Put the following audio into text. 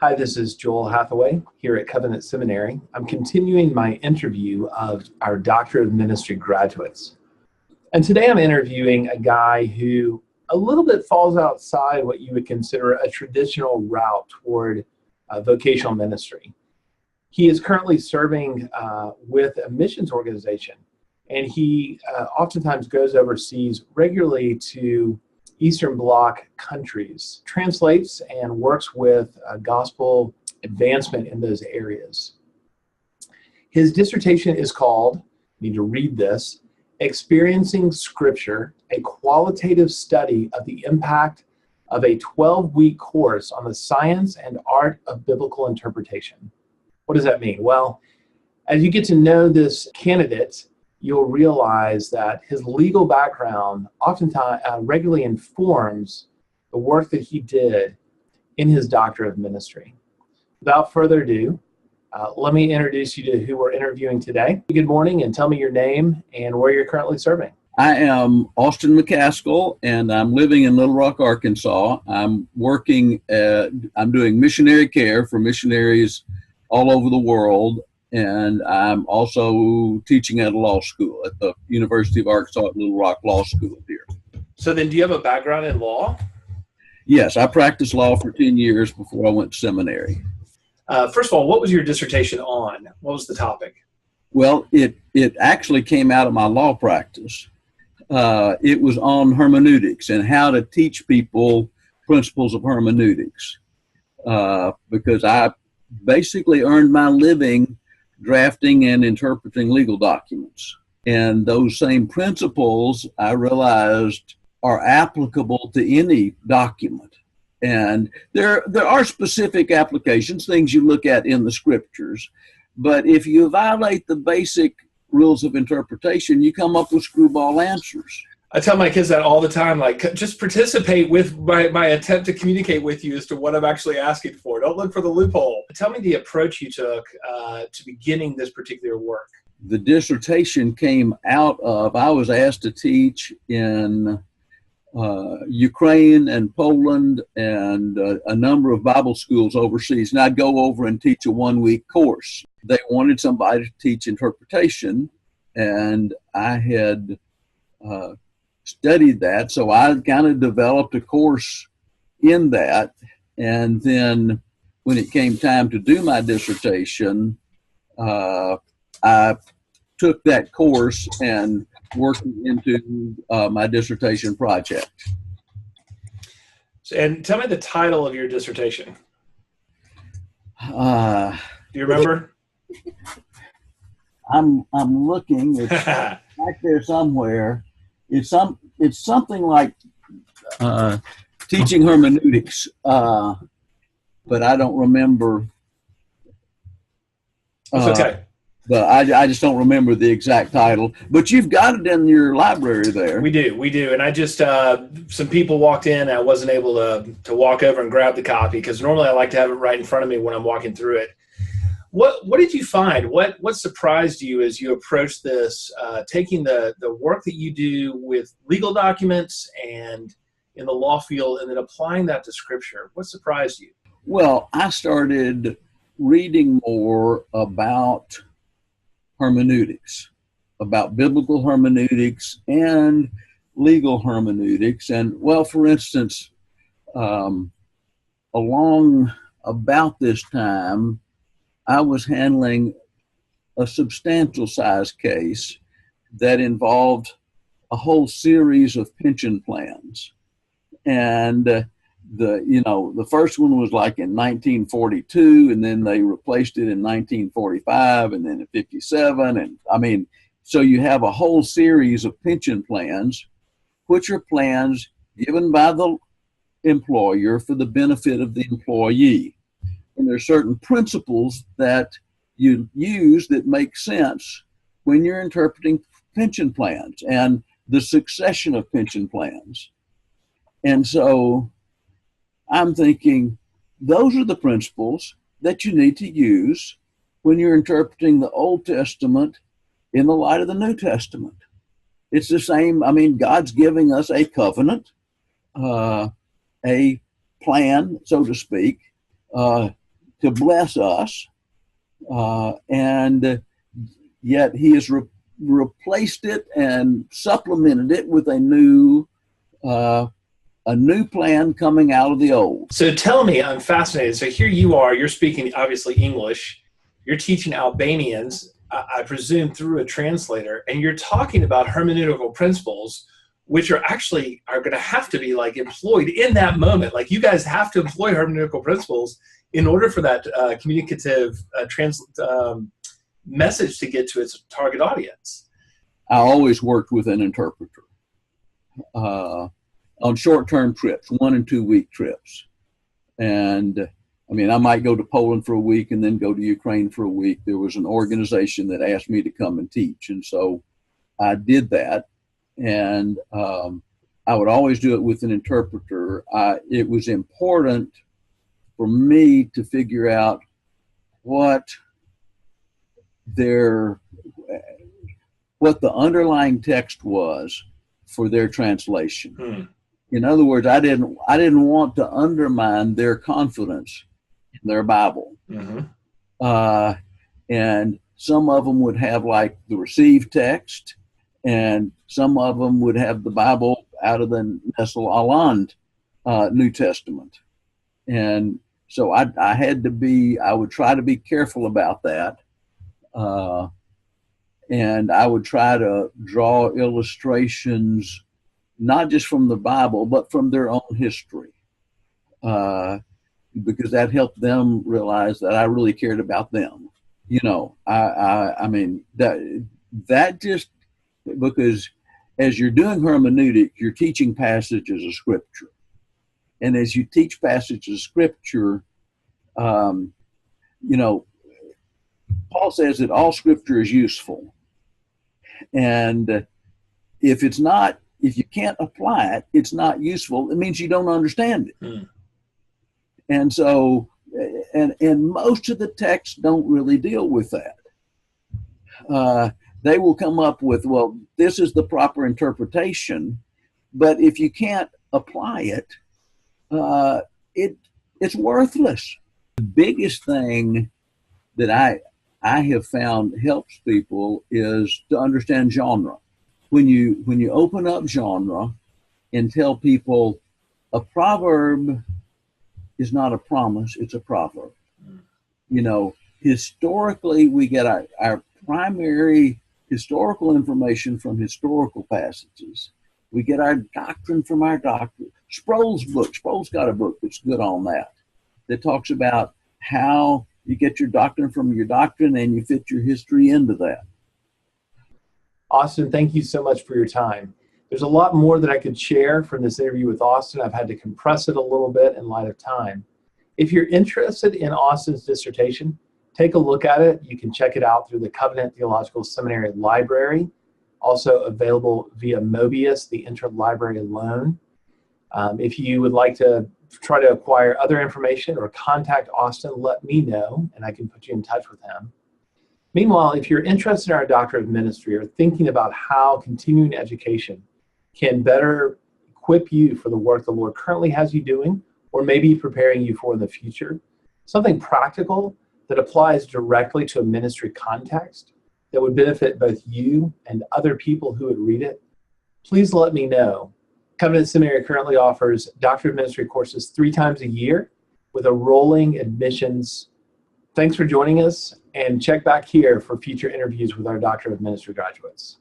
Hi, this is Joel Hathaway here at Covenant Seminary. I'm continuing my interview of our Doctor of Ministry graduates. And today I'm interviewing a guy who a little bit falls outside what you would consider a traditional route toward vocational ministry. He is currently serving with a missions organization, and he oftentimes goes overseas regularly to Eastern Bloc countries, translates and works with gospel advancement in those areas. His dissertation is called, you need to read this, Experiencing Scripture, a qualitative study of the impact of a 12-week course on the science and art of biblical interpretation. What does that mean? Well, as you get to know this candidate, you'll realize that his legal background oftentimes regularly informs the work that he did in his Doctor of Ministry. Without further ado, let me introduce you to who we're interviewing today. Good morning, and tell me your name and where you're currently serving. I am Austin McCaskill, and I'm living in Little Rock, Arkansas. I'm doing missionary care for missionaries all over the world. And I'm also teaching at a law school at the University of Arkansas at Little Rock Law School here. So then do you have a background in law? Yes, I practiced law for 10 years before I went to seminary. First of all, what was your dissertation on? What was the topic? Well, it actually came out of my law practice. It was on hermeneutics and how to teach people principles of hermeneutics, because I basically earned my living drafting and interpreting legal documents. And those same principles, I realized, are applicable to any document. And there are specific applications, things you look at in the scriptures. But if you violate the basic rules of interpretation, you come up with screwball answers. I tell my kids that all the time, like, just participate with my attempt to communicate with you as to what I'm actually asking for. Don't look for the loophole. Tell me the approach you took to beginning this particular work. The dissertation came out of, I was asked to teach in Ukraine and Poland and a number of Bible schools overseas. And I'd go over and teach a one-week course. They wanted somebody to teach interpretation, and I had studied that, so I kind of developed a course in that. And then when it came time to do my dissertation, I took that course and worked into my dissertation project. And tell me the title of your dissertation. Do you remember? I'm looking. It's back there somewhere. It's something like teaching hermeneutics, but I don't remember. That's okay. But I just don't remember the exact title. But you've got it in your library there. We do. And I just some people walked in. And I wasn't able to walk over and grab the copy because normally I like to have it right in front of me when I'm walking through it. What did you find? What surprised you as you approached this, taking the work that you do with legal documents and in the law field and then applying that to Scripture? What surprised you? Well, I started reading more about hermeneutics, about biblical hermeneutics and legal hermeneutics. And, well, for instance, along about this time, I was handling a substantial size case that involved a whole series of pension plans. And the first one was like in 1942, and then they replaced it in 1945, and then in 57. And I mean, so you have a whole series of pension plans, which are plans given by the employer for the benefit of the employee. And there are certain principles that you use that make sense when you're interpreting pension plans and the succession of pension plans. And so I'm thinking those are the principles that you need to use when you're interpreting the Old Testament in the light of the New Testament. It's the same. I mean, God's giving us a covenant, a plan, so to speak. to bless us, and yet he has replaced it and supplemented it with a new plan coming out of the old. So tell me, I'm fascinated. So here you are, you're speaking obviously English, you're teaching Albanians, I presume through a translator, and you're talking about hermeneutical principles, which are going to have to be like employed in that moment. Like you guys have to employ hermeneutical principles in order for that communicative message to get to its target audience. I always worked with an interpreter on short-term trips, 1 and 2 week trips. And I mean, I might go to Poland for a week and then go to Ukraine for a week. There was an organization that asked me to come and teach. And so I did that. And I would always do it with an interpreter. It was important for me to figure out what the underlying text was for their translation. In other words, I didn't want to undermine their confidence in their Bible. And some of them would have like the received text, and some of them would have the Bible out of the Nestle Aland New Testament. And so I would try to be careful about that. And I would try to draw illustrations, not just from the Bible, but from their own history. Because that helped them realize that I really cared about them. You know, I mean, that just, because as you're doing hermeneutic, you're teaching passages of Scripture. And as you teach passages of Scripture, you know, Paul says that all Scripture is useful. And if you can't apply it, it's not useful. It means you don't understand it. And so, and most of the texts don't really deal with that. They will come up with, well, this is the proper interpretation, but if you can't apply it, it's worthless. The biggest thing that I have found helps people is to understand genre. When you open up genre and tell people a proverb is not a promise, it's a proverb. You know, historically, we get our primary historical information from historical passages. We get our doctrine from our doctrine. Sproul's got a book that's good on that talks about how you get your doctrine from your doctrine and you fit your history into that. Austin, thank you so much for your time. There's a lot more that I could share from this interview with Austin. I've had to compress it a little bit in light of time. If you're interested in Austin's dissertation, take a look at it. You can check it out through the Covenant Theological Seminary library, also available via Mobius, the interlibrary loan. If you would like to try to acquire other information or contact Austin, let me know, and I can put you in touch with him. Meanwhile, if you're interested in our Doctorate of Ministry or thinking about how continuing education can better equip you for the work the Lord currently has you doing, or maybe preparing you for in the future, something practical that applies directly to a ministry context that would benefit both you and other people who would read it, please let me know. Covenant Seminary currently offers Doctorate of Ministry courses 3 times a year with a rolling admissions. Thanks for joining us, and check back here for future interviews with our Doctorate of Ministry graduates.